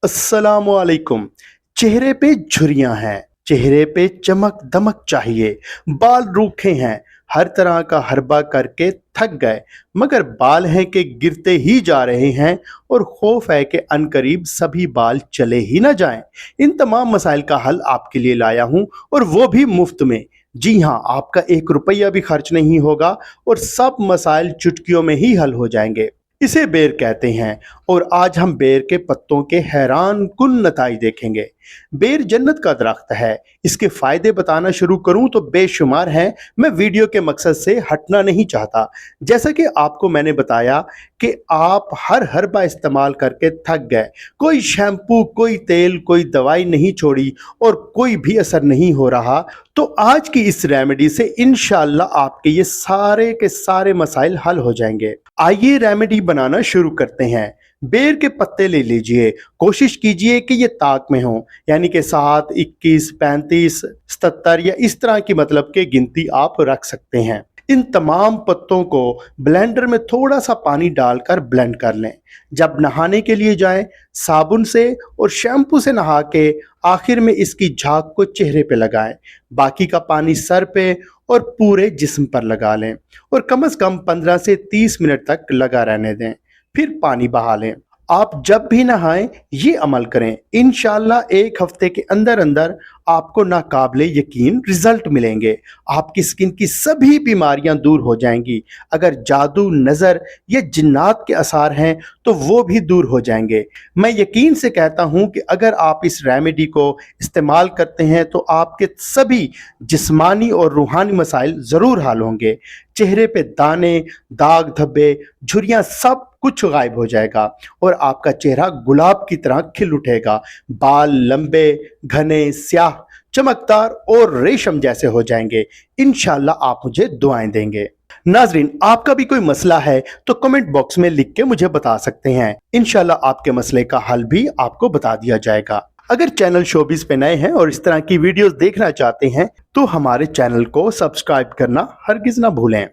अस्सलामुअलैकुम। चेहरे पे झुर्रियां हैं, चेहरे पे चमक दमक चाहिए, बाल रूखे हैं, हर तरह का हरबा करके थक गए, मगर बाल हैं कि गिरते ही जा रहे हैं और खौफ है कि अनकरीब सभी बाल चले ही ना जाएं। इन तमाम मसाइल का हल आपके लिए लाया हूं और वो भी मुफ्त में। जी हाँ, आपका 1 रुपया भी खर्च नहीं होगा और सब मसाइल चुटकियों में ही हल हो जाएंगे। इसे बेर कहते हैं और आज हम बेर के पत्तों के हैरान कुन नताइज देखेंगे। बेर जन्नत का दरख्त है। इसके फायदे बताना शुरू करूं तो बेशुमार हैं। मैं वीडियो के मकसद से हटना नहीं चाहता। जैसा कि आपको मैंने बताया कि आप हर हर्बा इस्तेमाल करके थक गए, कोई शैम्पू, कोई तेल, कोई दवाई नहीं छोड़ी और कोई भी असर नहीं हो रहा, तो आज की इस रेमेडी से इंशाअल्लाह आपके ये सारे के सारे मसाइल हल हो जाएंगे। आइए रेमेडी बनाना शुरू करते हैं। बेर के पत्ते ले लीजिए, कोशिश कीजिए कि ये ताक में हो, यानी कि 7, 21, 35, 77 या इस तरह की मतलब के गिनती आप रख सकते हैं। इन तमाम पत्तों को ब्लेंडर में थोड़ा सा पानी डालकर ब्लेंड कर लें। जब नहाने के लिए जाएं, साबुन से और शैम्पू से नहा के आखिर में इसकी झाग को चेहरे पे लगाएं। बाकी का पानी सर पे और पूरे जिस्म पर लगा लें और कम से कम 15 से 30 मिनट तक लगा रहने दें, फिर पानी बहा लें। आप जब भी नहाएं ये अमल करें, इंशाल्लाह 1 हफ्ते के अंदर अंदर आपको नाकाबिले यकीन रिजल्ट मिलेंगे। आपकी स्किन की सभी बीमारियां दूर हो जाएंगी। अगर जादू, नज़र या जिन्नात के असर हैं तो वो भी दूर हो जाएंगे। मैं यकीन से कहता हूं कि अगर आप इस रेमेडी को इस्तेमाल करते हैं तो आपके सभी जिस्मानी और रूहानी मसाइल ज़रूर हल होंगे। चेहरे पे दाने, दाग धब्बे, झुर्रियां सब कुछ गायब हो जाएगा और आपका चेहरा गुलाब की तरह खिल उठेगा। बाल लंबे, घने, स्याह, चमकदार और रेशम जैसे हो जाएंगे। इंशाल्लाह आप मुझे दुआएं देंगे। नाजरीन, आपका भी कोई मसला है तो कमेंट बॉक्स में लिख के मुझे बता सकते हैं। इंशाल्लाह आपके मसले का हल भी आपको बता दिया जाएगा। अगर चैनल शोबिस पे नए हैं और इस तरह की वीडियोस देखना चाहते हैं तो हमारे चैनल को सब्सक्राइब करना हरगिज ना भूलें।